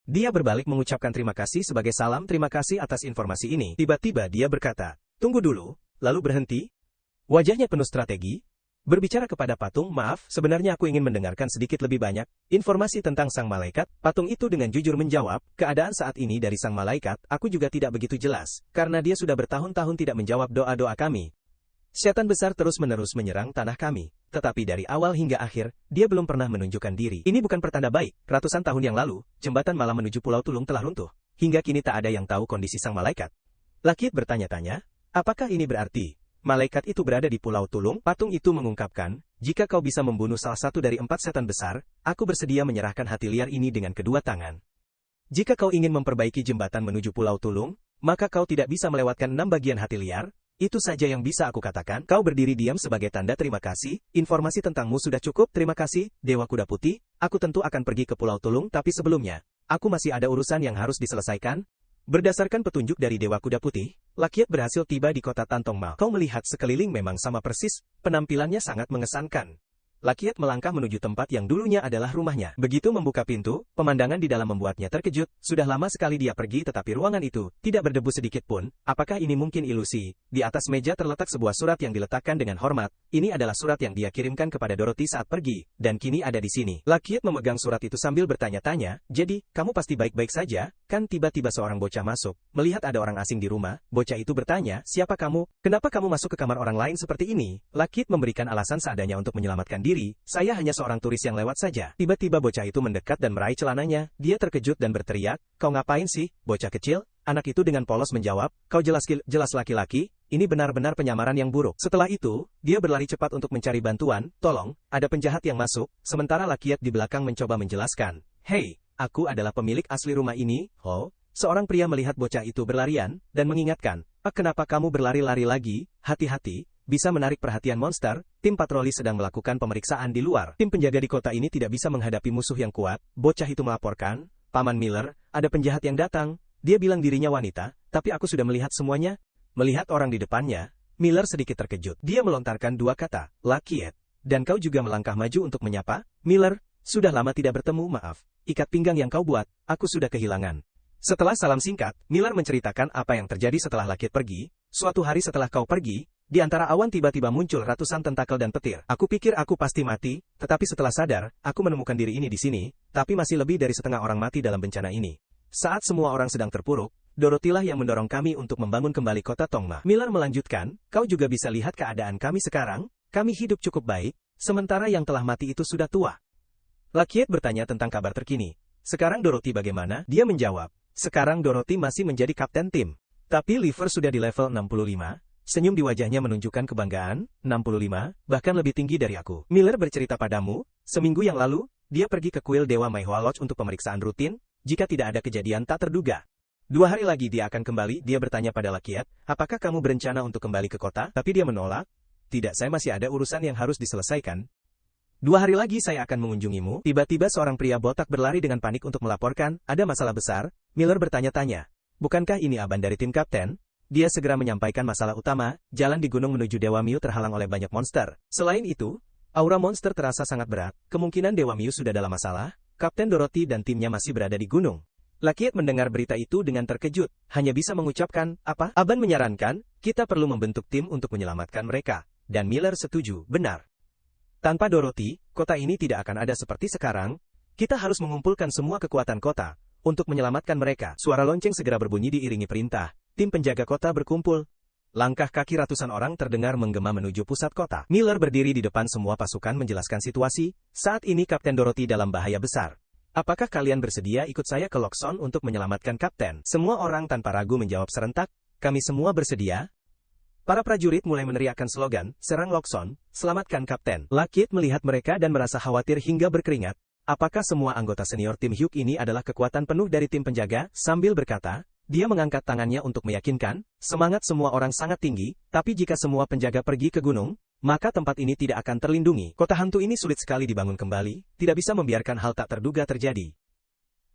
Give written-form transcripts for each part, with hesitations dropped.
Dia berbalik mengucapkan terima kasih sebagai salam terima kasih atas informasi ini. Tiba-tiba dia berkata, "Tunggu dulu," lalu berhenti. Wajahnya penuh strategi. Berbicara kepada patung, "Maaf, sebenarnya aku ingin mendengarkan sedikit lebih banyak informasi tentang sang malaikat." Patung itu dengan jujur menjawab, "Keadaan saat ini dari sang malaikat, aku juga tidak begitu jelas, karena dia sudah bertahun-tahun tidak menjawab doa-doa kami. Setan besar terus-menerus menyerang tanah kami, tetapi dari awal hingga akhir, dia belum pernah menunjukkan diri. Ini bukan pertanda baik. Ratusan tahun yang lalu, jembatan malam menuju Pulau Tulung telah runtuh. Hingga kini tak ada yang tahu kondisi sang malaikat." Lakit bertanya-tanya, "Apakah ini berarti malaikat itu berada di Pulau Tulung?" Patung itu mengungkapkan, "Jika kau bisa membunuh salah satu dari 4 setan besar, aku bersedia menyerahkan hati liar ini dengan kedua tangan. Jika kau ingin memperbaiki jembatan menuju Pulau Tulung, maka kau tidak bisa melewatkan 6 bagian hati liar. Itu saja yang bisa aku katakan." Kau berdiri diam sebagai tanda terima kasih. "Informasi tentangmu sudah cukup, terima kasih, Dewa Kuda Putih. Aku tentu akan pergi ke Pulau Tulung, tapi sebelumnya, aku masih ada urusan yang harus diselesaikan." Berdasarkan petunjuk dari Dewa Kuda Putih, Lakiat berhasil tiba di kota Tantong Mal. Kau melihat sekeliling memang sama persis, penampilannya sangat mengesankan. Lakiat melangkah menuju tempat yang dulunya adalah rumahnya. Begitu membuka pintu, pemandangan di dalam membuatnya terkejut. Sudah lama sekali dia pergi tetapi ruangan itu tidak berdebu sedikit pun. Apakah ini mungkin ilusi? Di atas meja terletak sebuah surat yang diletakkan dengan hormat. Ini adalah surat yang dia kirimkan kepada Dorothy saat pergi, dan kini ada di sini. Lakiat memegang surat itu sambil bertanya-tanya, "Jadi, kamu pasti baik-baik saja, kan?" Tiba-tiba seorang bocah masuk. Melihat ada orang asing di rumah, bocah itu bertanya, "Siapa kamu? Kenapa kamu masuk ke kamar orang lain seperti ini?" Lakiat memberikan alasan seadanya untuk menyelamatkan diri. "Saya hanya seorang turis yang lewat saja." Tiba-tiba bocah itu mendekat dan meraih celananya. Dia terkejut dan berteriak, "Kau ngapain sih, bocah kecil?" Anak itu dengan polos menjawab, "Kau jelas laki-laki, ini benar-benar penyamaran yang buruk." Setelah itu, dia berlari cepat untuk mencari bantuan. "Tolong, ada penjahat yang masuk." Sementara Lakiat di belakang mencoba menjelaskan, "Hei, aku adalah pemilik asli rumah ini." "Oh?" Seorang pria melihat bocah itu berlarian, dan mengingatkan, "Kenapa kamu berlari-lari lagi? Hati-hati, bisa menarik perhatian monster." Tim patroli sedang melakukan pemeriksaan di luar. Tim penjaga di kota ini tidak bisa menghadapi musuh yang kuat. Bocah itu melaporkan, "Paman Miller, ada penjahat yang datang. Dia bilang dirinya wanita, tapi aku sudah melihat semuanya." Melihat orang di depannya, Miller sedikit terkejut. Dia melontarkan 2 kata, "Lakiat, dan kau juga melangkah maju untuk menyapa?" "Miller, sudah lama tidak bertemu, maaf. Ikat pinggang yang kau buat, aku sudah kehilangan." Setelah salam singkat, Miller menceritakan apa yang terjadi setelah Lakiat pergi. "Suatu hari setelah kau pergi, di antara awan tiba-tiba muncul ratusan tentakel dan petir. Aku pikir aku pasti mati, tetapi setelah sadar, aku menemukan diri ini di sini, tapi masih lebih dari setengah orang mati dalam bencana ini. Saat semua orang sedang terpuruk, Dorothy lah yang mendorong kami untuk membangun kembali kota Tongma." Miller melanjutkan, "Kau juga bisa lihat keadaan kami sekarang, kami hidup cukup baik, sementara yang telah mati itu sudah tua." Lakiat bertanya tentang kabar terkini. "Sekarang Dorothy bagaimana?" Dia menjawab, "Sekarang Dorothy masih menjadi kapten tim. Tapi Liver sudah di level 65, senyum di wajahnya menunjukkan kebanggaan, 65, bahkan lebih tinggi dari aku." "Miller bercerita padamu, seminggu yang lalu, dia pergi ke kuil Dewa Maihua Lodge untuk pemeriksaan rutin, jika tidak ada kejadian tak terduga. 2 hari lagi dia akan kembali." Dia bertanya pada Lakiat, "Apakah kamu berencana untuk kembali ke kota?" Tapi dia menolak, "Tidak, saya masih ada urusan yang harus diselesaikan. 2 hari lagi saya akan mengunjungimu." Tiba-tiba seorang pria botak berlari dengan panik untuk melaporkan, "Ada masalah besar." Miller bertanya-tanya, "Bukankah ini Aban dari tim kapten?" Dia segera menyampaikan masalah utama, jalan di gunung menuju Dewa Miu terhalang oleh banyak monster. Selain itu, aura monster terasa sangat berat, kemungkinan Dewa Miu sudah dalam masalah, Kapten Dorothy dan timnya masih berada di gunung. Lakiat mendengar berita itu dengan terkejut, hanya bisa mengucapkan, "Apa?" Aban menyarankan, "Kita perlu membentuk tim untuk menyelamatkan mereka." Dan Miller setuju, "Benar. Tanpa Dorothy, kota ini tidak akan ada seperti sekarang. Kita harus mengumpulkan semua kekuatan kota untuk menyelamatkan mereka." Suara lonceng segera berbunyi diiringi perintah. Tim penjaga kota berkumpul. Langkah kaki ratusan orang terdengar menggema menuju pusat kota. Miller berdiri di depan semua pasukan menjelaskan situasi. "Saat ini Kapten Dorothy dalam bahaya besar. Apakah kalian bersedia ikut saya ke Lokson untuk menyelamatkan Kapten?" Semua orang tanpa ragu menjawab serentak, "Kami semua bersedia." Para prajurit mulai meneriakkan slogan, "Serang Lokson, selamatkan Kapten." Lakiat melihat mereka dan merasa khawatir hingga berkeringat. Apakah semua anggota senior tim Hyuk ini adalah kekuatan penuh dari tim penjaga? Sambil berkata, dia mengangkat tangannya untuk meyakinkan, semangat semua orang sangat tinggi, tapi jika semua penjaga pergi ke gunung, maka tempat ini tidak akan terlindungi. Kota hantu ini sulit sekali dibangun kembali, tidak bisa membiarkan hal tak terduga terjadi.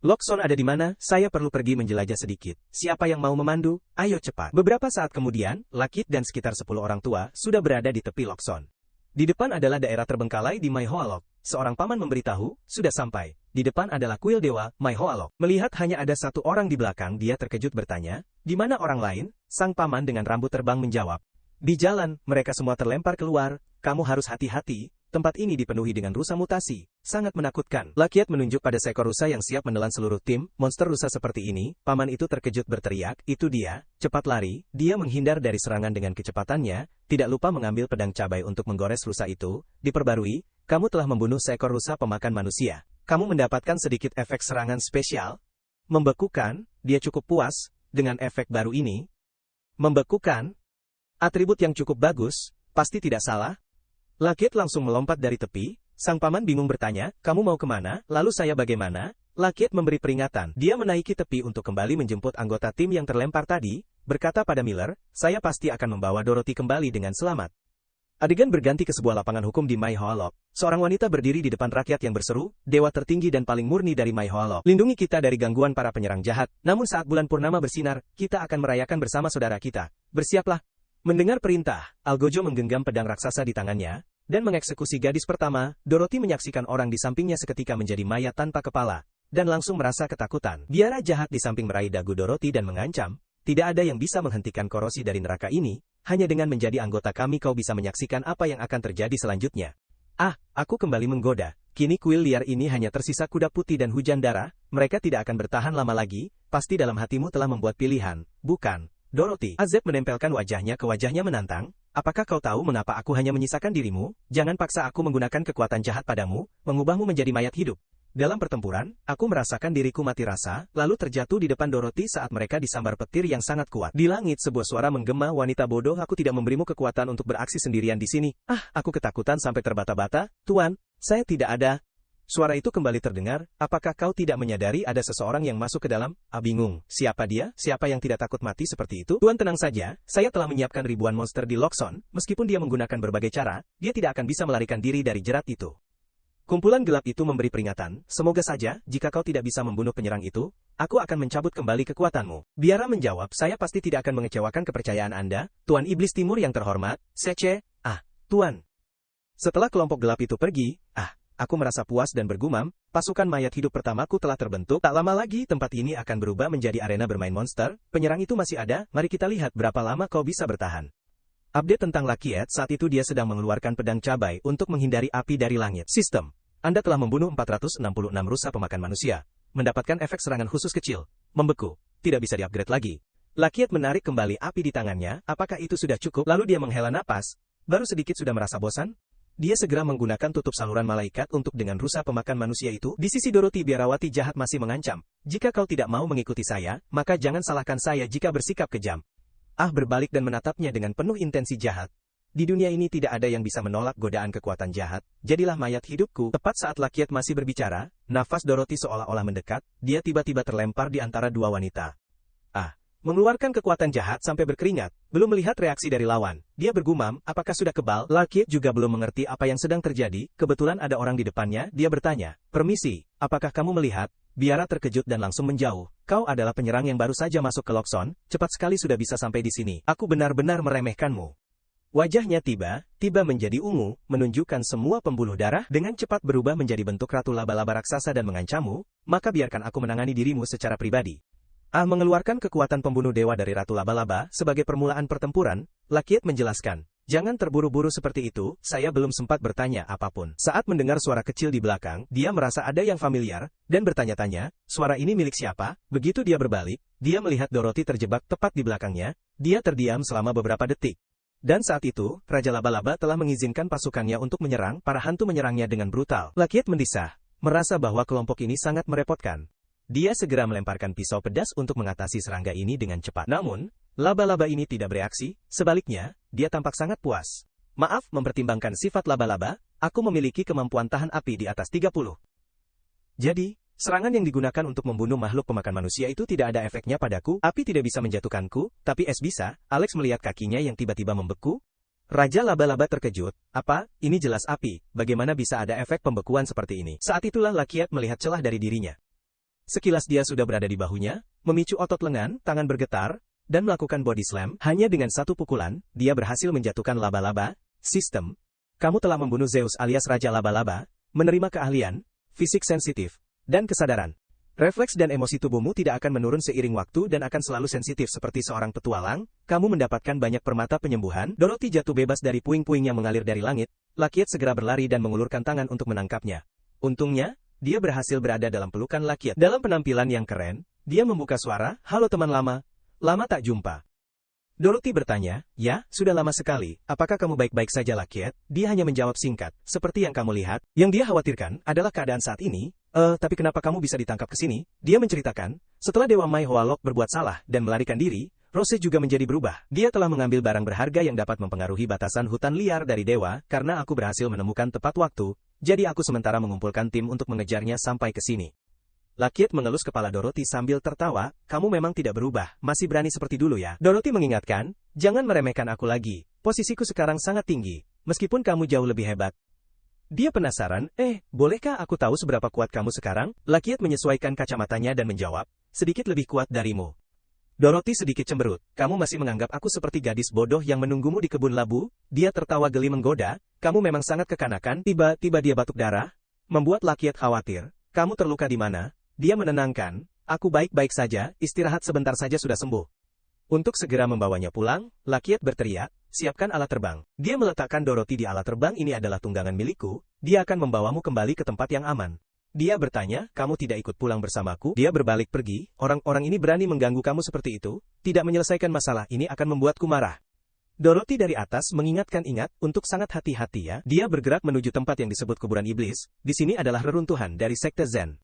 "Lokson ada di mana? Saya perlu pergi menjelajah sedikit. Siapa yang mau memandu? Ayo cepat." Beberapa saat kemudian, Lakit dan sekitar 10 orang tua sudah berada di tepi Lokson. Di depan adalah daerah terbengkalai di Maihua Lodge. seorang paman memberitahu, sudah sampai. Di depan adalah kuil dewa, Maihoalok. Melihat hanya ada satu orang di belakang, dia terkejut bertanya, di mana orang lain? Sang paman dengan rambut terbang menjawab, di jalan, mereka semua terlempar keluar, kamu harus hati-hati. Tempat ini dipenuhi dengan rusa mutasi. Sangat menakutkan. Lakiat menunjuk pada seekor rusa yang siap menelan seluruh tim. Monster rusa seperti ini, paman itu terkejut berteriak, itu dia, cepat lari. Dia menghindar dari serangan dengan kecepatannya, tidak lupa mengambil pedang cabai untuk menggores rusa itu. Diperbarui, kamu telah membunuh seekor rusa pemakan manusia. Kamu mendapatkan sedikit efek serangan spesial. Membekukan, dia cukup puas, dengan efek baru ini. Membekukan, atribut yang cukup bagus, pasti tidak salah. Lakiat langsung melompat dari tepi, sang paman bingung bertanya, kamu mau kemana, lalu saya bagaimana? Lakiat memberi peringatan, dia menaiki tepi untuk kembali menjemput anggota tim yang terlempar tadi, berkata pada Miller, saya pasti akan membawa Dorothy kembali dengan selamat. Adegan berganti ke sebuah lapangan hukum di Maihoalok. Seorang wanita berdiri di depan rakyat yang berseru, dewa tertinggi dan paling murni dari Maihoalok. Lindungi kita dari gangguan para penyerang jahat, namun saat bulan purnama bersinar, kita akan merayakan bersama saudara kita. Bersiaplah. Mendengar perintah, Algojo menggenggam pedang raksasa di tangannya, dan mengeksekusi gadis pertama. Dorothy menyaksikan orang di sampingnya seketika menjadi mayat tanpa kepala, dan langsung merasa ketakutan. Biara jahat di samping meraih dagu Dorothy dan mengancam, tidak ada yang bisa menghentikan korosi dari neraka ini, hanya dengan menjadi anggota kami kau bisa menyaksikan apa yang akan terjadi selanjutnya. Ah, aku kembali menggoda. Kini kuil liar ini hanya tersisa kuda putih dan hujan darah, mereka tidak akan bertahan lama lagi, pasti dalam hatimu telah membuat pilihan, bukan? Dorothy. Azeb menempelkan wajahnya ke wajahnya menantang, apakah kau tahu mengapa aku hanya menyisakan dirimu? Jangan paksa aku menggunakan kekuatan jahat padamu, mengubahmu menjadi mayat hidup. Dalam pertempuran, aku merasakan diriku mati rasa, lalu terjatuh di depan Dorothy saat mereka disambar petir yang sangat kuat. Di langit sebuah suara menggema, wanita bodoh, aku tidak memberimu kekuatan untuk beraksi sendirian di sini. Ah, aku ketakutan sampai terbata-bata, Tuan, saya tidak ada. Suara itu kembali terdengar, apakah kau tidak menyadari ada seseorang yang masuk ke dalam? Bingung, siapa dia? Siapa yang tidak takut mati seperti itu? Tuan tenang saja, saya telah menyiapkan ribuan monster di Loxon, meskipun dia menggunakan berbagai cara, dia tidak akan bisa melarikan diri dari jerat itu. Kumpulan gelap itu memberi peringatan, semoga saja, jika kau tidak bisa membunuh penyerang itu, aku akan mencabut kembali kekuatanmu. Biara menjawab, saya pasti tidak akan mengecewakan kepercayaan Anda, Tuan Iblis Timur yang terhormat, Sece, Tuan. Setelah kelompok gelap itu pergi, aku merasa puas dan bergumam, pasukan mayat hidup pertamaku telah terbentuk, tak lama lagi tempat ini akan berubah menjadi arena bermain monster, penyerang itu masih ada, mari kita lihat berapa lama kau bisa bertahan. Update tentang Lakiat, saat itu dia sedang mengeluarkan pedang cabai untuk menghindari api dari langit. Sistem. Anda telah membunuh 466 rusa pemakan manusia, mendapatkan efek serangan khusus kecil, membeku, tidak bisa di-upgrade lagi. Lakiat menarik kembali api di tangannya, apakah itu sudah cukup? Lalu dia menghela napas, baru sedikit sudah merasa bosan? Dia segera menggunakan tutup saluran malaikat untuk dengan rusa pemakan manusia itu. Di sisi Dorothy biarawati jahat masih mengancam. Jika kau tidak mau mengikuti saya, maka jangan salahkan saya jika bersikap kejam. Berbalik dan menatapnya dengan penuh intensi jahat. Di dunia ini tidak ada yang bisa menolak godaan kekuatan jahat. Jadilah mayat hidupku. Tepat saat Lakiat masih berbicara, nafas Dorothy seolah-olah mendekat, dia tiba-tiba terlempar di antara dua wanita. Mengeluarkan kekuatan jahat sampai berkeringat, belum melihat reaksi dari lawan. Dia bergumam, apakah sudah kebal? Lakiat juga belum mengerti apa yang sedang terjadi, kebetulan ada orang di depannya, dia bertanya, permisi, apakah kamu melihat? Biara terkejut dan langsung menjauh. Kau adalah penyerang yang baru saja masuk ke Loxon, cepat sekali sudah bisa sampai di sini. Aku benar-benar meremehkanmu. Wajahnya tiba-tiba menjadi ungu, menunjukkan semua pembuluh darah, dengan cepat berubah menjadi bentuk ratu laba-laba raksasa dan mengancammu, maka biarkan aku menangani dirimu secara pribadi. Mengeluarkan kekuatan pembunuh dewa dari Ratu Laba-Laba sebagai permulaan pertempuran, Lakiat menjelaskan, jangan terburu-buru seperti itu, saya belum sempat bertanya apapun. Saat mendengar suara kecil di belakang, dia merasa ada yang familiar, dan bertanya-tanya, suara ini milik siapa? Begitu dia berbalik, dia melihat Dorothy terjebak tepat di belakangnya, dia terdiam selama beberapa detik. Dan saat itu, Raja Laba-Laba telah mengizinkan pasukannya untuk menyerang, para hantu menyerangnya dengan brutal. Lakiat mendesah, merasa bahwa kelompok ini sangat merepotkan. Dia segera melemparkan pisau pedas untuk mengatasi serangga ini dengan cepat. Namun, laba-laba ini tidak bereaksi, sebaliknya, dia tampak sangat puas. Maaf, mempertimbangkan sifat laba-laba, aku memiliki kemampuan tahan api di atas 30. Jadi, serangan yang digunakan untuk membunuh makhluk pemakan manusia itu tidak ada efeknya padaku, api tidak bisa menjatuhkanku, tapi es bisa. Alex melihat kakinya yang tiba-tiba membeku. Raja Laba-Laba terkejut, apa, ini jelas api, bagaimana bisa ada efek pembekuan seperti ini? Saat itulah Lakiat melihat celah dari dirinya. Sekilas dia sudah berada di bahunya, memicu otot lengan, tangan bergetar, dan melakukan body slam. Hanya dengan satu pukulan, dia berhasil menjatuhkan laba-laba. Sistem. Kamu telah membunuh Zeus alias Raja Laba-Laba. menerima keahlian, fisik sensitif, dan kesadaran. Refleks dan emosi tubuhmu tidak akan menurun seiring waktu dan akan selalu sensitif seperti seorang petualang. Kamu mendapatkan banyak permata penyembuhan. Dorothy jatuh bebas dari puing-puing yang mengalir dari langit. Lakiet segera berlari dan mengulurkan tangan untuk menangkapnya. Untungnya, dia berhasil berada dalam pelukan Lakiet. Dalam penampilan yang keren, dia membuka suara, "Halo teman lama, lama tak jumpa." Dorothy bertanya, "Ya, sudah lama sekali. Apakah kamu baik-baik saja, Lakiet?" Dia hanya menjawab singkat, "Seperti yang kamu lihat." Yang dia khawatirkan adalah keadaan saat ini. Tapi kenapa kamu bisa ditangkap ke sini?" Dia menceritakan, setelah Dewa Mai Hoalok berbuat salah dan melarikan diri, Rose juga menjadi berubah. Dia telah mengambil barang berharga yang dapat mempengaruhi batasan hutan liar dari Dewa, karena aku berhasil menemukan tepat waktu, jadi aku sementara mengumpulkan tim untuk mengejarnya sampai ke sini. Lakiet mengelus kepala Dorothy sambil tertawa, "Kamu memang tidak berubah, masih berani seperti dulu ya." Dorothy mengingatkan, "Jangan meremehkan aku lagi, posisiku sekarang sangat tinggi, meskipun kamu jauh lebih hebat." Dia penasaran, bolehkah aku tahu seberapa kuat kamu sekarang?" Lakiet menyesuaikan kacamatanya dan menjawab, "Sedikit lebih kuat darimu." Dorothy sedikit cemberut, "Kamu masih menganggap aku seperti gadis bodoh yang menunggumu di kebun labu?" Dia tertawa geli menggoda, "Kamu memang sangat kekanakan." Tiba-tiba dia batuk darah, membuat Lakiet khawatir, "Kamu terluka di mana?" Dia menenangkan, "Aku baik-baik saja, istirahat sebentar saja sudah sembuh." Untuk segera membawanya pulang, Lakiet berteriak, "Siapkan alat terbang." Dia meletakkan Dorothy di alat terbang. "Ini adalah tunggangan milikku, dia akan membawamu kembali ke tempat yang aman." Dia bertanya, "Kamu tidak ikut pulang bersamaku?" Dia berbalik pergi, "Orang-orang ini berani mengganggu kamu seperti itu, tidak menyelesaikan masalah ini akan membuatku marah." Dorothy dari atas mengingatkan, "Ingat, untuk sangat hati-hati ya." Dia bergerak menuju tempat yang disebut kuburan iblis. Di sini adalah reruntuhan dari sekte Zen.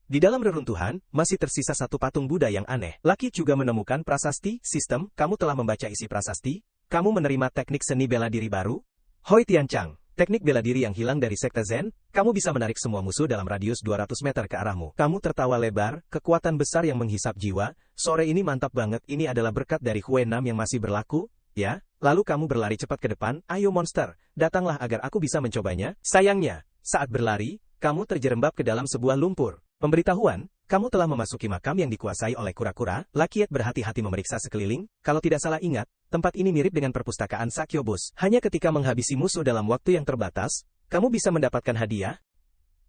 Di dalam reruntuhan, masih tersisa satu patung Buddha yang aneh. Lakiet juga menemukan prasasti, sistem. "Kamu telah membaca isi prasasti? Kamu menerima teknik seni bela diri baru?" "Hoi Tianchang, teknik bela diri yang hilang dari sekte Zen, kamu bisa menarik semua musuh dalam radius 200 meter ke arahmu." Kamu tertawa lebar, "Kekuatan besar yang menghisap jiwa, sore ini mantap banget. Ini adalah berkat dari Hue Nam yang masih berlaku, ya?" Lalu kamu berlari cepat ke depan, "Ayo monster, datanglah agar aku bisa mencobanya." Sayangnya, saat berlari, kamu terjerembab ke dalam sebuah lumpur. Pemberitahuan, "Kamu telah memasuki makam yang dikuasai oleh kura-kura." Lakiet berhati-hati memeriksa sekeliling. Kalau tidak salah ingat, tempat ini mirip dengan perpustakaan Sakyobus. Hanya ketika menghabisi musuh dalam waktu yang terbatas, kamu bisa mendapatkan hadiah.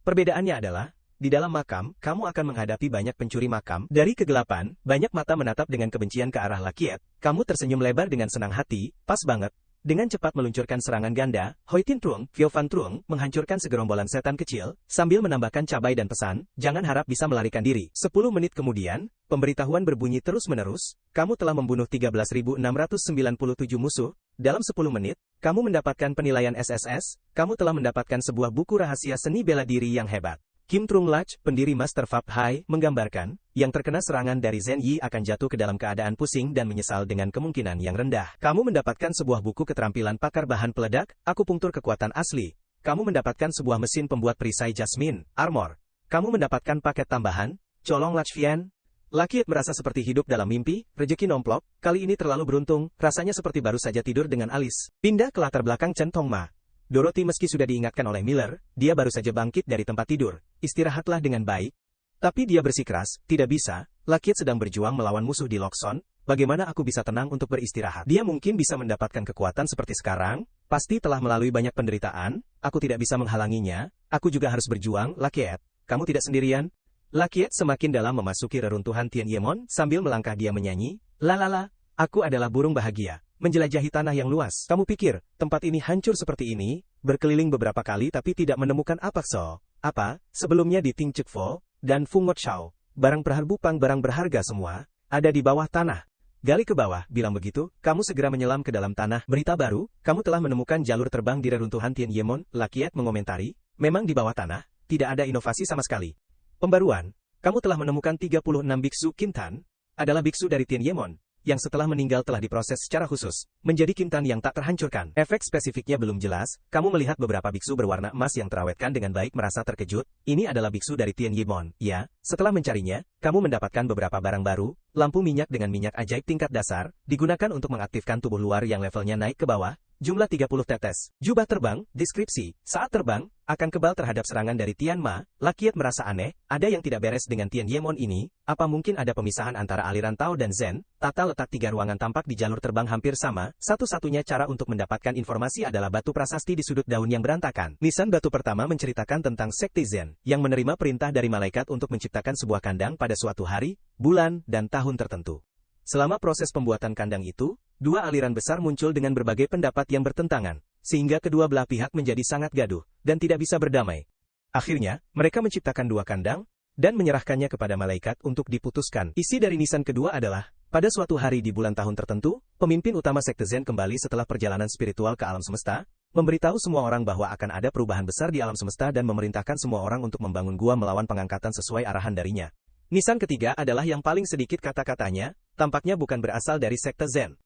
Perbedaannya adalah, di dalam makam, kamu akan menghadapi banyak pencuri makam. Dari kegelapan, banyak mata menatap dengan kebencian ke arah Lakiet. Kamu tersenyum lebar dengan senang hati, "Pas banget." Dengan cepat meluncurkan serangan ganda, Hoi Tin Truong, Vio Van Truong, menghancurkan segerombolan setan kecil, sambil menambahkan cabai dan pesan, "Jangan harap bisa melarikan diri." 10 menit kemudian, pemberitahuan berbunyi terus-menerus, "Kamu telah membunuh 13.697 musuh. Dalam 10 menit, kamu mendapatkan penilaian SSS, kamu telah mendapatkan sebuah buku rahasia seni bela diri yang hebat." Kim Trung Lach, pendiri Master Fab Hai, menggambarkan, yang terkena serangan dari Zen Yi akan jatuh ke dalam keadaan pusing dan menyesal dengan kemungkinan yang rendah. Kamu mendapatkan sebuah buku keterampilan pakar bahan peledak, akupunktur kekuatan asli. Kamu mendapatkan sebuah mesin pembuat perisai jasmine, armor. Kamu mendapatkan paket tambahan, colong Lachfian. Lakiet merasa seperti hidup dalam mimpi, rejeki nomplok, kali ini terlalu beruntung, rasanya seperti baru saja tidur dengan alis. Pindah ke latar belakang Chen Tongma. Dorothy meski sudah diingatkan oleh Miller, dia baru saja bangkit dari tempat tidur. "Istirahatlah dengan baik." Tapi dia bersikeras, "Tidak bisa, Lakiet sedang berjuang melawan musuh di Lokson, bagaimana aku bisa tenang untuk beristirahat? Dia mungkin bisa mendapatkan kekuatan seperti sekarang, pasti telah melalui banyak penderitaan, aku tidak bisa menghalanginya, aku juga harus berjuang." "Lakiet, kamu tidak sendirian." Lakiet semakin dalam memasuki reruntuhan Tien Yemon, sambil melangkah dia menyanyi, "Lalala, aku adalah burung bahagia, menjelajahi tanah yang luas." Kamu pikir, tempat ini hancur seperti ini, berkeliling beberapa kali tapi tidak menemukan apa? Sebelumnya di Ting Chek Fo dan Fung Ngot Shao, barang berharga barang berharga semua, ada di bawah tanah. "Gali ke bawah," bilang begitu, kamu segera menyelam ke dalam tanah. "Berita baru, kamu telah menemukan jalur terbang di reruntuhan Tien Yemon." Lakiet mengomentari, "Memang di bawah tanah, tidak ada inovasi sama sekali. Pembaruan, kamu telah menemukan 36 biksu Kintan, adalah biksu dari Tien Yemon, yang setelah meninggal telah diproses secara khusus, menjadi Kintan yang tak terhancurkan. Efek spesifiknya belum jelas, kamu melihat beberapa biksu berwarna emas yang terawetkan dengan baik merasa terkejut, ini adalah biksu dari Tien Yemon. Ya, setelah mencarinya, kamu mendapatkan beberapa barang baru, lampu minyak dengan minyak ajaib tingkat dasar, digunakan untuk mengaktifkan tubuh luar yang levelnya naik ke bawah, jumlah 30 tetes. Jubah terbang, deskripsi, saat terbang, akan kebal terhadap serangan dari Tian Ma. Lakiat merasa aneh, ada yang tidak beres dengan Tian Yemon ini, apa mungkin ada pemisahan antara aliran Tao dan Zen? Tata letak 3 ruangan tampak di jalur terbang hampir sama, satu-satunya cara untuk mendapatkan informasi adalah batu prasasti di sudut daun yang berantakan. Nisan batu pertama menceritakan tentang sekte Zen, yang menerima perintah dari malaikat untuk menciptakan sebuah kandang pada suatu hari, bulan, dan tahun tertentu. Selama proses pembuatan kandang itu, 2 aliran besar muncul dengan berbagai pendapat yang bertentangan, sehingga kedua belah pihak menjadi sangat gaduh, dan tidak bisa berdamai. Akhirnya, mereka menciptakan 2 kandang, dan menyerahkannya kepada malaikat untuk diputuskan. Isi dari nisan kedua adalah, pada suatu hari di bulan tahun tertentu, pemimpin utama sekte Zen kembali setelah perjalanan spiritual ke alam semesta, memberitahu semua orang bahwa akan ada perubahan besar di alam semesta dan memerintahkan semua orang untuk membangun gua melawan pengangkatan sesuai arahan darinya. Nisan ketiga adalah yang paling sedikit kata-katanya, tampaknya bukan berasal dari sekte Zen.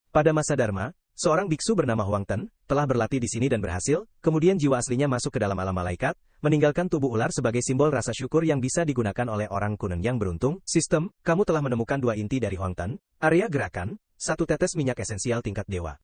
Pada masa Dharma, seorang biksu bernama Huang Ten, telah berlatih di sini dan berhasil, kemudian jiwa aslinya masuk ke dalam alam malaikat, meninggalkan tubuh ular sebagai simbol rasa syukur yang bisa digunakan oleh orang kunen yang beruntung. Sistem, kamu telah menemukan 2 inti dari Huang Ten, area gerakan, 1 tetes minyak esensial tingkat dewa.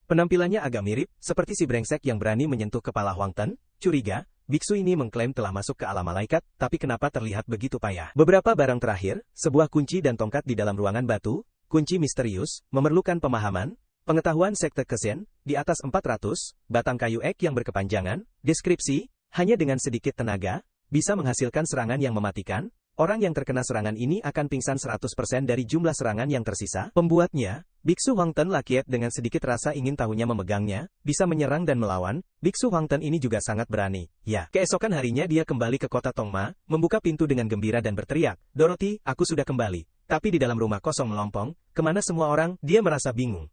Penampilannya agak mirip, seperti si brengsek yang berani menyentuh kepala Huang Ten. Curiga, biksu ini mengklaim telah masuk ke alam malaikat, tapi kenapa terlihat begitu payah? Beberapa barang terakhir, sebuah kunci dan tongkat di dalam ruangan batu, kunci misterius, memerlukan pemahaman, pengetahuan sekte Zen, di atas 400, batang kayu ek yang berkepanjangan, deskripsi, hanya dengan sedikit tenaga, bisa menghasilkan serangan yang mematikan. Orang yang terkena serangan ini akan pingsan 100% dari jumlah serangan yang tersisa. Pembuatnya, Biksu Huang Ten Lakiat dengan sedikit rasa ingin tahunya memegangnya, bisa menyerang dan melawan. Biksu Huang Ten ini juga sangat berani. Ya, keesokan harinya dia kembali ke kota Tongma, membuka pintu dengan gembira dan berteriak, "Dorothy, aku sudah kembali." Tapi di dalam rumah kosong melompong, kemana semua orang, dia merasa bingung.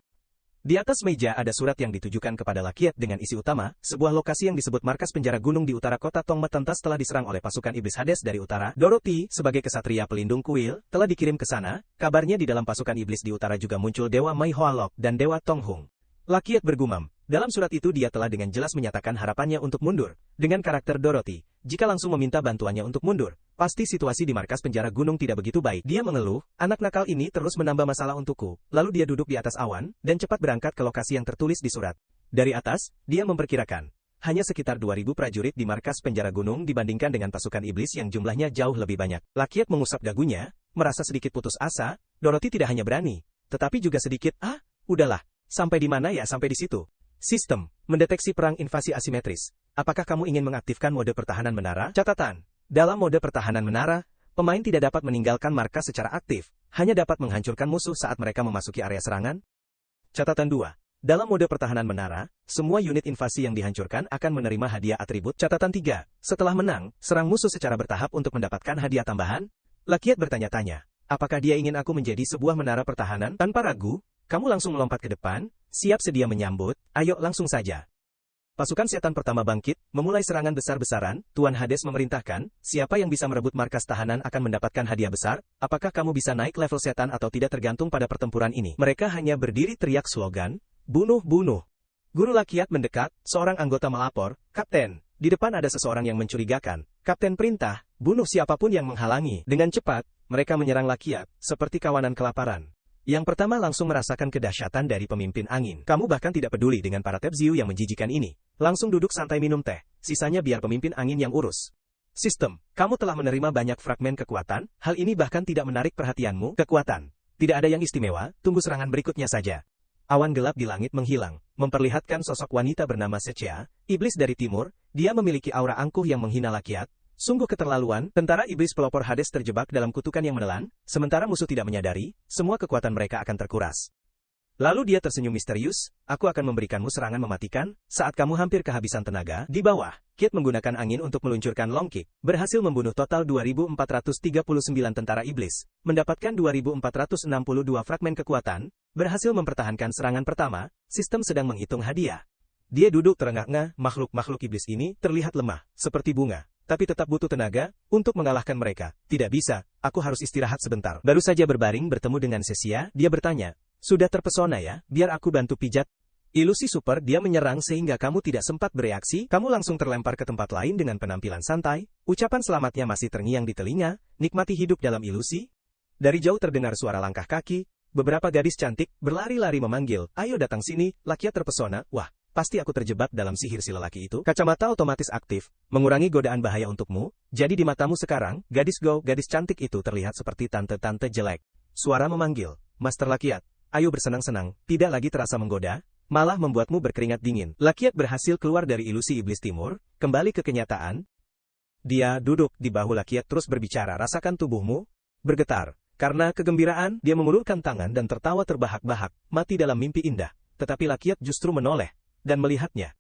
Di atas meja ada surat yang ditujukan kepada Lakiat dengan isi utama, sebuah lokasi yang disebut markas penjara gunung di utara kota Tongma Tentas telah diserang oleh pasukan iblis Hades dari utara. Dorothy, sebagai kesatria pelindung kuil, telah dikirim ke sana. Kabarnya di dalam pasukan iblis di utara juga muncul Dewa Mai Hoalok dan Dewa Tonghung. Lakiat bergumam. Dalam surat itu dia telah dengan jelas menyatakan harapannya untuk mundur. Dengan karakter Dorothy, jika langsung meminta bantuannya untuk mundur, pasti situasi di markas penjara gunung tidak begitu baik. Dia mengeluh, anak nakal ini terus menambah masalah untukku. Lalu dia duduk di atas awan, dan cepat berangkat ke lokasi yang tertulis di surat. Dari atas, dia memperkirakan, hanya sekitar 2.000 prajurit di markas penjara gunung dibandingkan dengan pasukan iblis yang jumlahnya jauh lebih banyak. Lakiat mengusap dagunya, merasa sedikit putus asa. Dorothy tidak hanya berani, tetapi juga sedikit, udahlah, sampai di mana ya sampai di situ. Sistem, mendeteksi perang invasi asimetris. Apakah kamu ingin mengaktifkan mode pertahanan menara? Catatan, dalam mode pertahanan menara, pemain tidak dapat meninggalkan markas secara aktif, hanya dapat menghancurkan musuh saat mereka memasuki area serangan. Catatan 2. Dalam mode pertahanan menara, semua unit invasi yang dihancurkan akan menerima hadiah atribut. Catatan 3. Setelah menang, serang musuh secara bertahap untuk mendapatkan hadiah tambahan. Lakiat bertanya-tanya, apakah dia ingin aku menjadi sebuah menara pertahanan? Tanpa ragu, kamu langsung melompat ke depan, siap sedia menyambut, ayo langsung saja. Pasukan setan pertama bangkit, memulai serangan besar-besaran. Tuan Hades memerintahkan, siapa yang bisa merebut markas tahanan akan mendapatkan hadiah besar. Apakah kamu bisa naik level setan atau tidak tergantung pada pertempuran ini. Mereka hanya berdiri teriak slogan, bunuh, bunuh. Guru Lakiat mendekat, seorang anggota melapor, Kapten, di depan ada seseorang yang mencurigakan. Kapten perintah, bunuh siapapun yang menghalangi. Dengan cepat, mereka menyerang Lakiat, seperti kawanan kelaparan. Yang pertama langsung merasakan kedahsyatan dari pemimpin angin. Kamu bahkan tidak peduli dengan para Tebziu yang menjijikan ini. Langsung duduk santai minum teh, sisanya biar pemimpin angin yang urus. Sistem, kamu telah menerima banyak fragmen kekuatan, hal ini bahkan tidak menarik perhatianmu. Kekuatan, tidak ada yang istimewa, tunggu serangan berikutnya saja. Awan gelap di langit menghilang, memperlihatkan sosok wanita bernama Secea, iblis dari timur. Dia memiliki aura angkuh yang menghina Lakiat. Sungguh keterlaluan, tentara iblis pelopor Hades terjebak dalam kutukan yang menelan, sementara musuh tidak menyadari, semua kekuatan mereka akan terkuras. Lalu dia tersenyum misterius, aku akan memberikanmu serangan mematikan, saat kamu hampir kehabisan tenaga. Di bawah, Kit menggunakan angin untuk meluncurkan long kick, berhasil membunuh total 2.439 tentara iblis, mendapatkan 2.462 fragmen kekuatan, berhasil mempertahankan serangan pertama. Sistem sedang menghitung hadiah. Dia duduk terengah-engah, makhluk-makhluk iblis ini terlihat lemah, seperti bunga. Tapi tetap butuh tenaga untuk mengalahkan mereka. Tidak bisa, aku harus istirahat sebentar. Baru saja berbaring bertemu dengan Cecia, dia bertanya, sudah terpesona ya, biar aku bantu pijat. Ilusi super, dia menyerang sehingga kamu tidak sempat bereaksi, kamu langsung terlempar ke tempat lain dengan penampilan santai, ucapan selamatnya masih terngiang di telinga, nikmati hidup dalam ilusi. Dari jauh terdengar suara langkah kaki, Beberapa gadis cantik berlari-lari memanggil, ayo datang sini. Lakiat terpesona, wah, pasti aku terjebak dalam sihir si lelaki itu. Kacamata otomatis aktif, mengurangi godaan bahaya untukmu. Jadi di matamu sekarang, gadis cantik itu terlihat seperti tante-tante jelek. Suara memanggil, Master Lakiat, ayo bersenang-senang, tidak lagi terasa menggoda, malah membuatmu berkeringat dingin. Lakiat berhasil keluar dari ilusi iblis timur, kembali ke kenyataan. Dia duduk di bahu Lakiat terus berbicara, rasakan tubuhmu bergetar. Karena kegembiraan, dia mengulurkan tangan dan tertawa terbahak-bahak, mati dalam mimpi indah. Tetapi Lakiat justru menoleh dan melihatnya.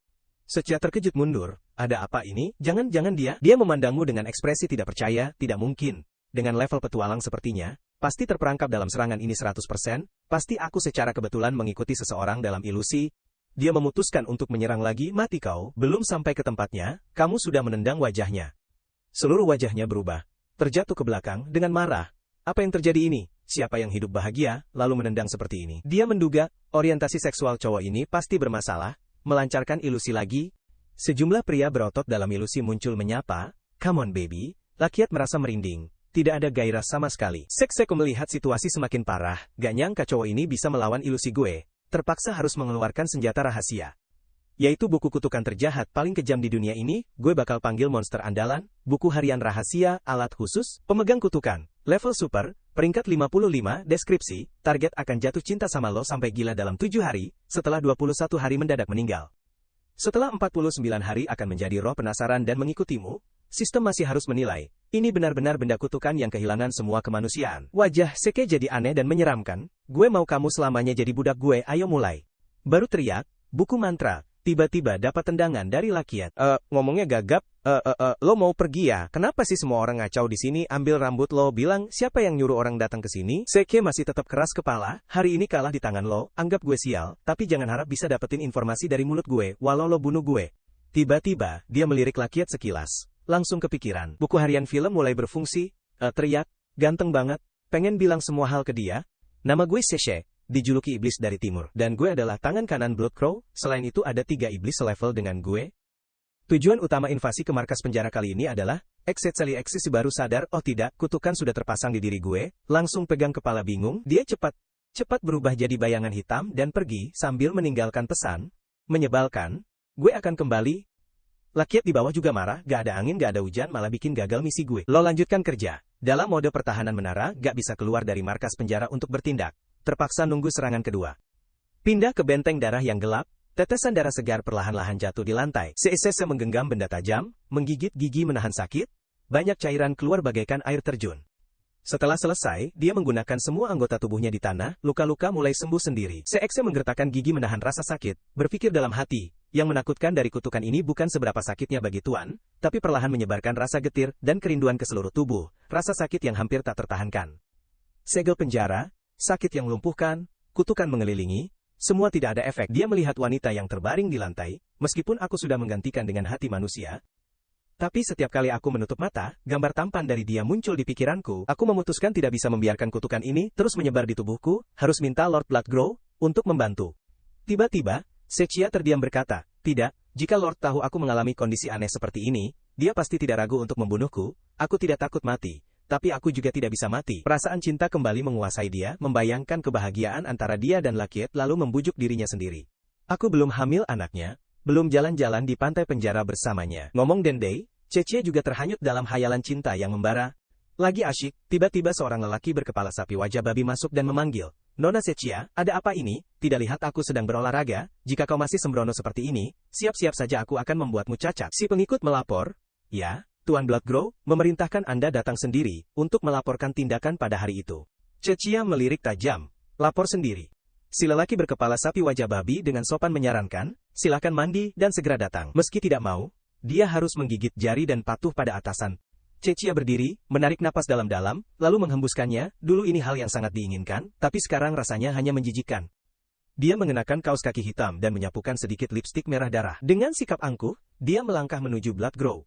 Secia terkejut mundur, ada apa ini? Jangan-jangan dia memandangmu dengan ekspresi tidak percaya, tidak mungkin. Dengan level petualang sepertinya, pasti terperangkap dalam serangan ini 100%, pasti aku secara kebetulan mengikuti seseorang dalam ilusi. Dia memutuskan untuk menyerang lagi, mati kau, belum sampai ke tempatnya, kamu sudah menendang wajahnya. Seluruh wajahnya berubah, terjatuh ke belakang dengan marah. Apa yang terjadi ini? Siapa yang hidup bahagia, lalu menendang seperti ini? Dia menduga, orientasi seksual cowok ini pasti bermasalah, melancarkan ilusi lagi. Sejumlah pria berotot dalam ilusi muncul menyapa, come on baby. Lakiat merasa merinding, tidak ada gairah sama sekali. Sekseko melihat situasi semakin parah, gak nyangka cowok ini bisa melawan ilusi gue, terpaksa harus mengeluarkan senjata rahasia. Yaitu buku kutukan terjahat paling kejam di dunia ini, gue bakal panggil monster andalan, buku harian rahasia, alat khusus, pemegang kutukan, level super, peringkat 55, deskripsi, target akan jatuh cinta sama lo sampai gila dalam 7 hari, setelah 21 hari mendadak meninggal. Setelah 49 hari akan menjadi roh penasaran dan mengikutimu, sistem masih harus menilai, ini benar-benar benda kutukan yang kehilangan semua kemanusiaan. Wajah Seke jadi aneh dan menyeramkan, gue mau kamu selamanya jadi budak gue, ayo mulai. Baru teriak, buku mantra. Tiba-tiba dapat tendangan dari Lakiat. Ngomongnya gagap, lo mau pergi ya? Kenapa sih semua orang ngacau di sini? Ambil rambut lo, bilang siapa yang nyuruh orang datang ke sini? Seke masih tetap keras kepala, hari ini kalah di tangan lo, anggap gue sial, tapi jangan harap bisa dapetin informasi dari mulut gue, walau lo bunuh gue. Tiba-tiba, dia melirik Lakiat sekilas, langsung kepikiran. Buku harian film mulai berfungsi, teriak, ganteng banget, pengen bilang semua hal ke dia. Nama gue Seshe. Dijuluki iblis dari timur, dan gue adalah tangan kanan Bloodcrow. Selain itu ada 3 iblis selevel dengan gue. Tujuan utama invasi ke markas penjara kali ini adalah, Execeli baru sadar, oh tidak, kutukan sudah terpasang di diri gue, langsung pegang kepala bingung, dia cepat berubah jadi bayangan hitam dan pergi sambil meninggalkan pesan, menyebalkan, gue akan kembali. Lakiat di bawah juga marah, gak ada angin gak ada hujan malah bikin gagal misi gue. Lo lanjutkan kerja, dalam mode pertahanan menara, gak bisa keluar dari markas penjara untuk bertindak. Terpaksa nunggu serangan kedua. Pindah ke benteng darah yang gelap, tetesan darah segar perlahan-lahan jatuh di lantai. Sese menggenggam benda tajam, menggigit gigi menahan sakit, banyak cairan keluar bagaikan air terjun. Setelah selesai, dia menggunakan semua anggota tubuhnya di tanah, luka-luka mulai sembuh sendiri. Sese menggertakkan gigi menahan rasa sakit, berpikir dalam hati, yang menakutkan dari kutukan ini bukan seberapa sakitnya bagi Tuan, tapi perlahan menyebarkan rasa getir dan kerinduan ke seluruh tubuh, rasa sakit yang hampir tak tertahankan. Segel penjara, sakit yang melumpuhkan, kutukan mengelilingi, semua tidak ada efek. Dia melihat wanita yang terbaring di lantai, meskipun aku sudah menggantikan dengan hati manusia. Tapi setiap kali aku menutup mata, gambar tampan dari dia muncul di pikiranku. Aku memutuskan tidak bisa membiarkan kutukan ini terus menyebar di tubuhku, harus minta Lord Bloodgrow untuk membantu. Tiba-tiba, Sechia terdiam berkata, tidak, jika Lord tahu aku mengalami kondisi aneh seperti ini, dia pasti tidak ragu untuk membunuhku, aku tidak takut mati. Tapi aku juga tidak bisa mati. Perasaan cinta kembali menguasai dia, membayangkan kebahagiaan antara dia dan Lakiat lalu membujuk dirinya sendiri. Aku belum hamil anaknya, belum jalan-jalan di pantai penjara bersamanya. Ngomong Dendey, Cece juga terhanyut dalam hayalan cinta yang membara. Lagi asyik, tiba-tiba seorang lelaki berkepala sapi wajah babi masuk dan memanggil, Nona Sechia, ada apa ini? Tidak lihat aku sedang berolahraga? Jika kau masih sembrono seperti ini, siap-siap saja aku akan membuatmu cacat. Si pengikut melapor, ya. Tuan Bloodgrow, memerintahkan Anda datang sendiri, untuk melaporkan tindakan pada hari itu. Cechia melirik tajam, lapor sendiri. Si lelaki berkepala sapi wajah babi dengan sopan menyarankan, silakan mandi dan segera datang. Meski tidak mau, dia harus menggigit jari dan patuh pada atasan. Cechia berdiri, menarik napas dalam-dalam, lalu menghembuskannya, dulu ini hal yang sangat diinginkan, tapi sekarang rasanya hanya menjijikkan. Dia mengenakan kaos kaki hitam dan menyapukan sedikit lipstik merah darah. Dengan sikap angkuh, dia melangkah menuju Bloodgrow.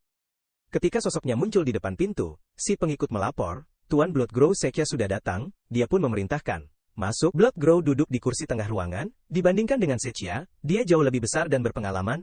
Ketika sosoknya muncul di depan pintu, si pengikut melapor, Tuan Bloodgrow Sechia sudah datang, dia pun memerintahkan. Masuk, Bloodgrow duduk di kursi tengah ruangan, dibandingkan dengan Sechia, dia jauh lebih besar dan berpengalaman.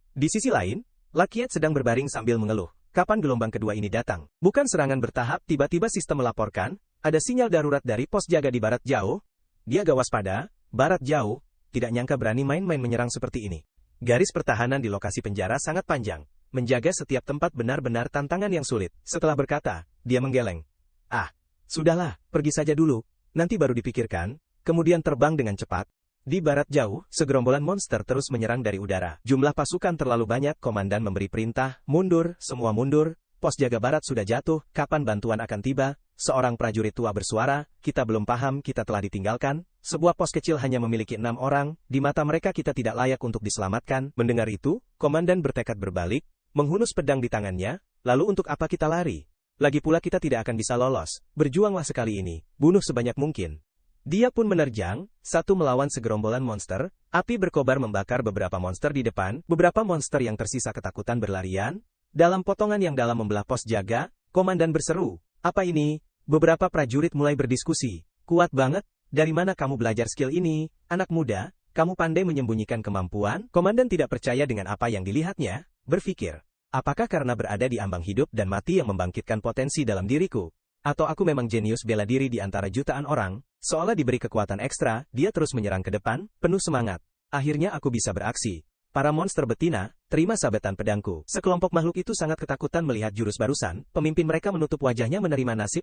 Di sisi lain, Lakiat sedang berbaring sambil mengeluh. Kapan gelombang kedua ini datang? Bukan serangan bertahap, tiba-tiba sistem melaporkan, ada sinyal darurat dari pos jaga di barat jauh. Dia gak waspada, barat jauh, tidak nyangka berani main-main menyerang seperti ini. Garis pertahanan di lokasi penjara sangat panjang. Menjaga setiap tempat benar-benar tantangan yang sulit. Setelah berkata, dia menggeleng. Ah, sudahlah, pergi saja dulu, nanti baru dipikirkan, kemudian terbang dengan cepat. Di barat jauh, segerombolan monster terus menyerang dari udara. Jumlah pasukan terlalu banyak, komandan memberi perintah, mundur, semua mundur, pos jaga barat sudah jatuh, kapan bantuan akan tiba? Seorang prajurit tua bersuara, kita belum paham, kita telah ditinggalkan, sebuah pos kecil hanya memiliki 6 orang, di mata mereka kita tidak layak untuk diselamatkan. Mendengar itu, komandan bertekad berbalik, menghunus pedang di tangannya, lalu untuk apa kita lari? Lagi pula kita tidak akan bisa lolos, berjuanglah sekali ini, bunuh sebanyak mungkin. Dia pun menerjang, satu melawan segerombolan monster, api berkobar membakar beberapa monster di depan, beberapa monster yang tersisa ketakutan berlarian. Dalam potongan yang dalam membelah pos jaga, komandan berseru, apa ini? Beberapa prajurit mulai berdiskusi, kuat banget, dari mana kamu belajar skill ini, anak muda, kamu pandai menyembunyikan kemampuan? Komandan tidak percaya dengan apa yang dilihatnya, berpikir, apakah karena berada di ambang hidup dan mati yang membangkitkan potensi dalam diriku? Atau aku memang jenius bela diri di antara jutaan orang? Seolah diberi kekuatan ekstra, dia terus menyerang ke depan, penuh semangat. Akhirnya aku bisa beraksi. Para monster betina, terima sabetan pedangku. Sekelompok makhluk itu sangat ketakutan melihat jurus barusan, pemimpin mereka menutup wajahnya menerima nasib.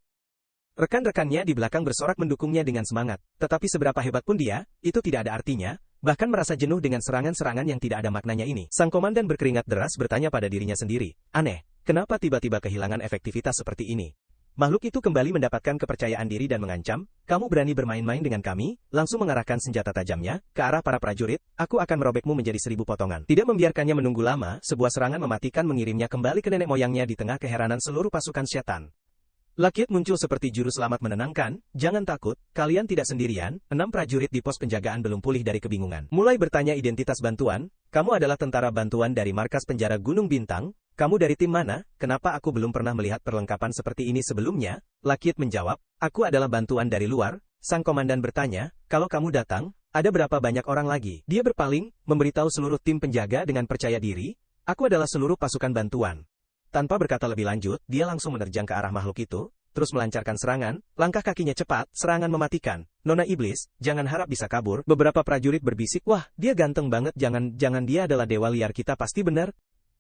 Rekan-rekannya di belakang bersorak mendukungnya dengan semangat. Tetapi seberapa hebat pun dia, itu tidak ada artinya, bahkan merasa jenuh dengan serangan-serangan yang tidak ada maknanya ini. Sang komandan berkeringat deras bertanya pada dirinya sendiri, aneh, kenapa tiba-tiba kehilangan efektivitas seperti ini? Makhluk itu kembali mendapatkan kepercayaan diri dan mengancam, kamu berani bermain-main dengan kami, langsung mengarahkan senjata tajamnya ke arah para prajurit, aku akan merobekmu menjadi 1000 potongan. Tidak membiarkannya menunggu lama, sebuah serangan mematikan mengirimnya kembali ke nenek moyangnya di tengah keheranan seluruh pasukan setan. Lakiat muncul seperti juru selamat menenangkan, jangan takut, kalian tidak sendirian, 6 prajurit di pos penjagaan belum pulih dari kebingungan. Mulai bertanya identitas bantuan, kamu adalah tentara bantuan dari markas penjara Gunung Bintang, kamu dari tim mana? Kenapa aku belum pernah melihat perlengkapan seperti ini sebelumnya? Lakiat menjawab, aku adalah bantuan dari luar. Sang komandan bertanya, kalau kamu datang, ada berapa banyak orang lagi? Dia berpaling, memberitahu seluruh tim penjaga dengan percaya diri, aku adalah seluruh pasukan bantuan. Tanpa berkata lebih lanjut, dia langsung menerjang ke arah makhluk itu, terus melancarkan serangan, langkah kakinya cepat, serangan mematikan. Nona iblis, jangan harap bisa kabur. Beberapa prajurit berbisik, wah, dia ganteng banget, jangan dia adalah dewa liar kita pasti benar.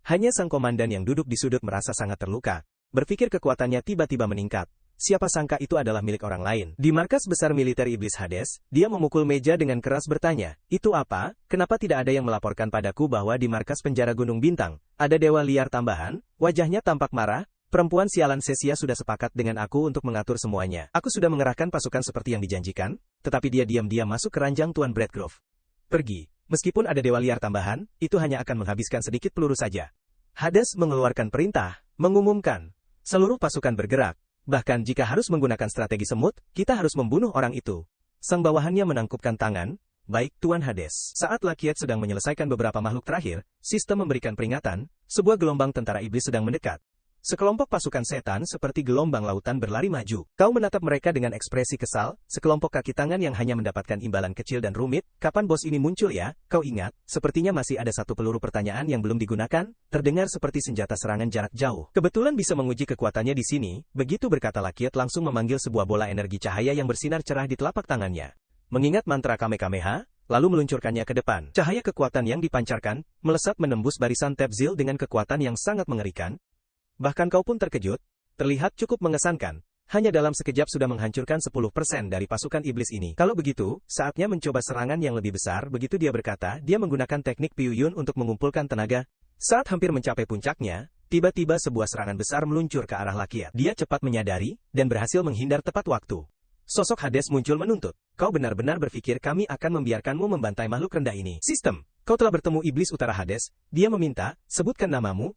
Hanya sang komandan yang duduk di sudut merasa sangat terluka. Berpikir kekuatannya tiba-tiba meningkat. Siapa sangka itu adalah milik orang lain. Di markas besar militer iblis Hades, dia memukul meja dengan keras bertanya, itu apa? Kenapa tidak ada yang melaporkan padaku bahwa di markas penjara Gunung Bintang ada dewa liar tambahan? Wajahnya tampak marah. Perempuan sialan Cesia sudah sepakat dengan aku untuk mengatur semuanya. Aku sudah mengerahkan pasukan seperti yang dijanjikan, tetapi dia diam-diam masuk ke ranjang Tuan Bradgrove. Pergi. Meskipun ada dewa liar tambahan, itu hanya akan menghabiskan sedikit peluru saja. Hades mengeluarkan perintah, mengumumkan. Seluruh pasukan bergerak. Bahkan jika harus menggunakan strategi semut, kita harus membunuh orang itu. Sang bawahannya menangkupkan tangan. Baik, Tuan Hades. Saat Lakiat sedang menyelesaikan beberapa makhluk terakhir, sistem memberikan peringatan, sebuah gelombang tentara iblis sedang mendekat. Sekelompok pasukan setan seperti gelombang lautan berlari maju. Kau menatap mereka dengan ekspresi kesal, sekelompok kaki tangan yang hanya mendapatkan imbalan kecil dan rumit. Kapan bos ini muncul ya? Kau ingat, sepertinya masih ada satu peluru pertanyaan yang belum digunakan, terdengar seperti senjata serangan jarak jauh. Kebetulan bisa menguji kekuatannya di sini, begitu berkata Lakiat langsung memanggil sebuah bola energi cahaya yang bersinar cerah di telapak tangannya. Mengingat mantra Kamehameha, lalu meluncurkannya ke depan. Cahaya kekuatan yang dipancarkan, melesat menembus barisan Tepzil dengan kekuatan yang sangat mengerikan. Bahkan kau pun terkejut, terlihat cukup mengesankan, hanya dalam sekejap sudah menghancurkan 10% dari pasukan iblis ini. Kalau begitu, saatnya mencoba serangan yang lebih besar, begitu dia berkata, dia menggunakan teknik Piyun untuk mengumpulkan tenaga. Saat hampir mencapai puncaknya, tiba-tiba sebuah serangan besar meluncur ke arah Lakiat. Dia cepat menyadari, dan berhasil menghindar tepat waktu. Sosok Hades muncul menuntut, kau benar-benar berpikir kami akan membiarkanmu membantai makhluk rendah ini? Sistem, kau telah bertemu iblis utara Hades, dia meminta, sebutkan namamu.